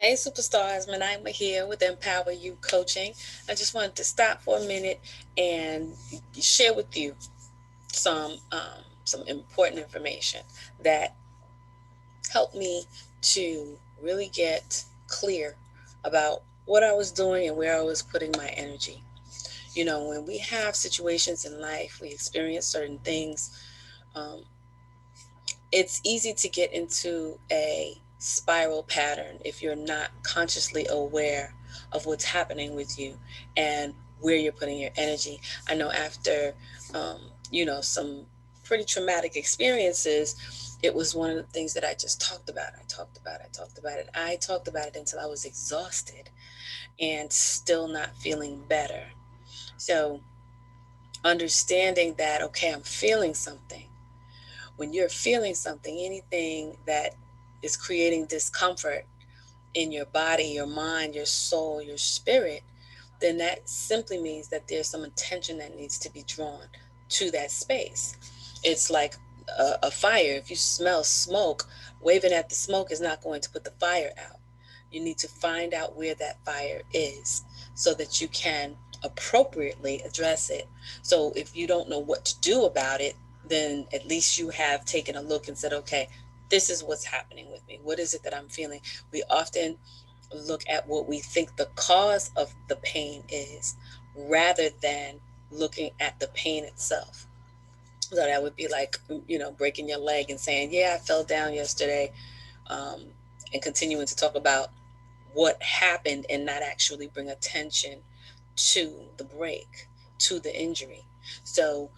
Hey, superstars, Manima here with MPowerU Coaching. I just wanted to stop for a minute and share with you some important information that helped me to really get clear about what I was doing and where I was putting my energy. You know, when we have situations in life, we experience certain things. Um, it's easy to get into a spiral pattern if you're not consciously aware of what's happening with you and where you're putting your energy. I know after, some pretty traumatic experiences, it was one of the things that I just talked about. I talked about it until I was exhausted and still not feeling better. So, understanding that, okay, I'm feeling something. When you're feeling something, anything that is creating discomfort in your body, your mind, your soul, your spirit, then that simply means that there's some attention that needs to be drawn to that space. It's like a fire. If you smell smoke, waving at the smoke is not going to put the fire out. You need to find out where that fire is so that you can appropriately address it. So if you don't know what to do about it, then at least you have taken a look and said, okay, this is what's happening with me. What is it that I'm feeling? We often look at what we think the cause of the pain is rather than looking at the pain itself. So that would be like, breaking your leg and saying, yeah, I fell down yesterday, um, and continuing to talk about what happened and not actually bring attention to the break, to the injury. So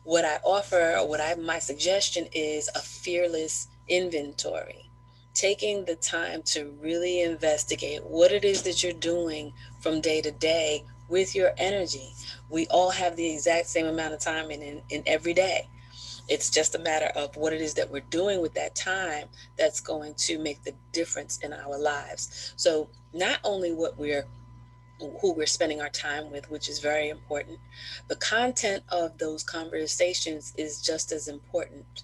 what I offer, or my suggestion is a fearless inventory, taking the time to really investigate what it is that you're doing from day to day with your energy. We all have the exact same amount of time in every day. It's just a matter of what it is that we're doing with that time that's going to make the difference in our lives. So not only who we're spending our time with, which is very important. The content of those conversations is just as important.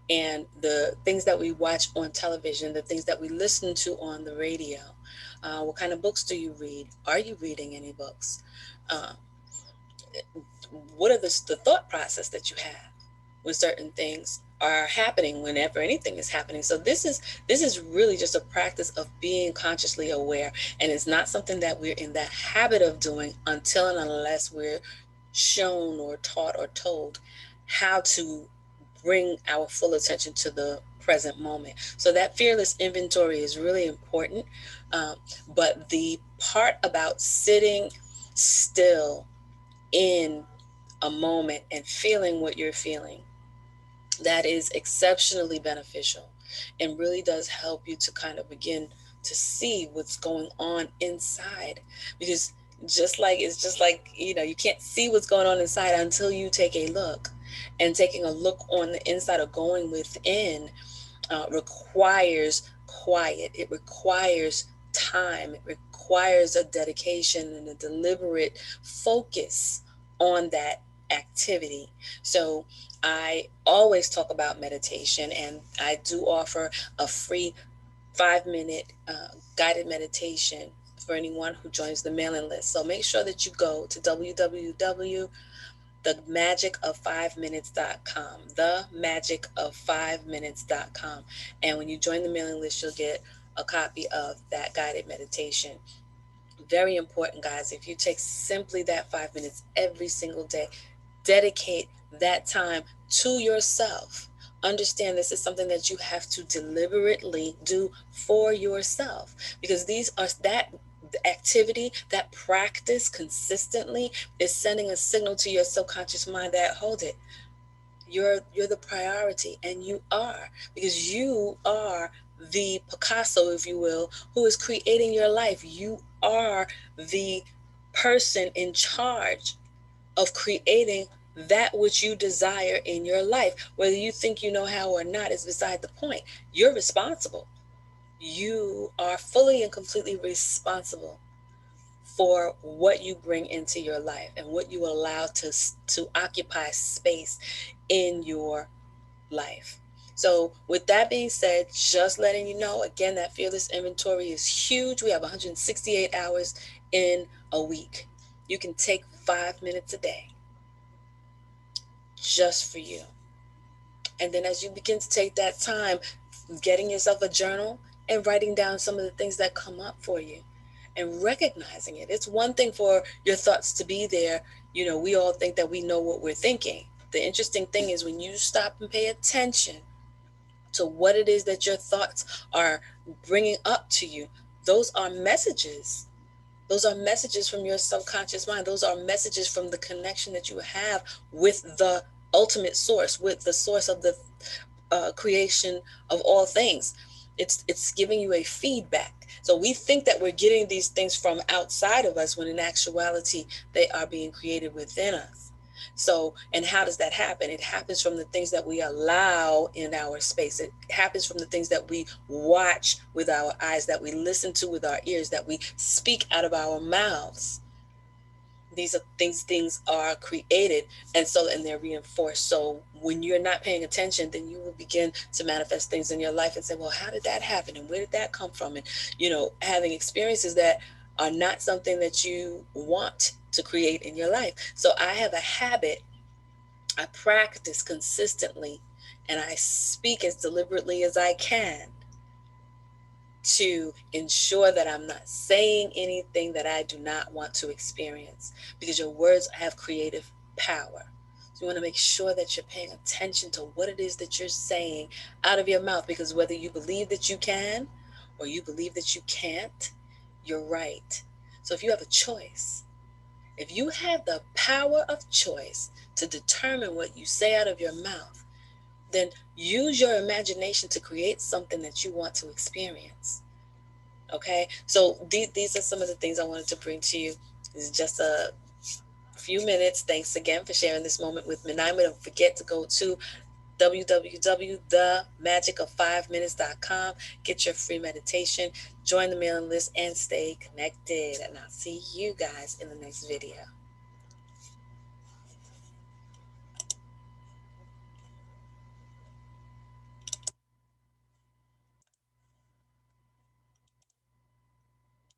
And the things that we watch on television, the things that we listen to on the radio, what kind of books do you read? Are you reading any books? Uh, what are the thought process that you have when certain things are happening, whenever anything is happening? So this is really just a practice of being consciously aware, and it's not something that we're in the habit of doing until and unless we're shown or taught or told how to bring our full attention to the present moment. So that fearless inventory is really important. um, but the part about sitting still in a moment and feeling what you're feeling, that is exceptionally beneficial and really does help you to kind of begin to see what's going on inside. Because it's just like you can't see what's going on inside until you take a look. And taking a look on the inside, or going within, requires quiet. It requires time. It requires a dedication and a deliberate focus on that activity. So I always talk about meditation, and I do offer a free 5 minute guided meditation for anyone who joins the mailing list. So make sure that you go to themagicoffiveminutes.com, themagicoffiveminutes.com. And when you join the mailing list, you'll get a copy of that guided meditation. Very important, guys. If you take simply that 5 minutes every single day, dedicate that time to yourself. Understand this is something that you have to deliberately do for yourself, because these are that activity, that practice consistently is sending a signal to your subconscious mind that, hold it, you're the priority, and you are, because you are the Picasso, if you will, who is creating your life. You are the person in charge of creating that which you desire in your life. Whether you think you know how or not is beside the point. You're responsible. You are fully and completely responsible for what you bring into your life and what you allow to occupy space in your life. So with that being said, just letting you know, again, that fearless inventory is huge. We have 168 hours in a week. You can take 5 minutes a day just for you. And then as you begin to take that time, getting yourself a journal and writing down some of the things that come up for you and recognizing it. It's one thing for your thoughts to be there. We all think that we know what we're thinking. The interesting thing is when you stop and pay attention to what it is that your thoughts are bringing up to you, those are messages. Those are messages from your subconscious mind. Those are messages from the connection that you have with the ultimate source, with the source of the creation of all things. It's giving you a feedback. So we think that we're getting these things from outside of us when in actuality they are being created within us. So, and how does that happen? It happens from the things that we allow in our space. It happens from the things that we watch with our eyes, that we listen to with our ears, that we speak out of our mouths. Things are created, and they're reinforced. So when you're not paying attention, then you will begin to manifest things in your life and say, well, how did that happen and where did that come from? And having experiences that are not something that you want to create in your life. So I have a habit. I practice consistently, and I speak as deliberately as I can to ensure that I'm not saying anything that I do not want to experience, because your words have creative power. So you want to make sure that you're paying attention to what it is that you're saying out of your mouth, because whether you believe that you can or you believe that you can't, you're right. So if you have a choice, if you have the power of choice to determine what you say out of your mouth, then use your imagination to create something that you want to experience. Okay, so these are some of the things I wanted to bring to you. This is just a few minutes. Thanks again for sharing this moment with me. Now, don't forget to go to www.themagicoffiveminutes.com. Get your free meditation, join the mailing list, and stay connected. And I'll see you guys in the next video.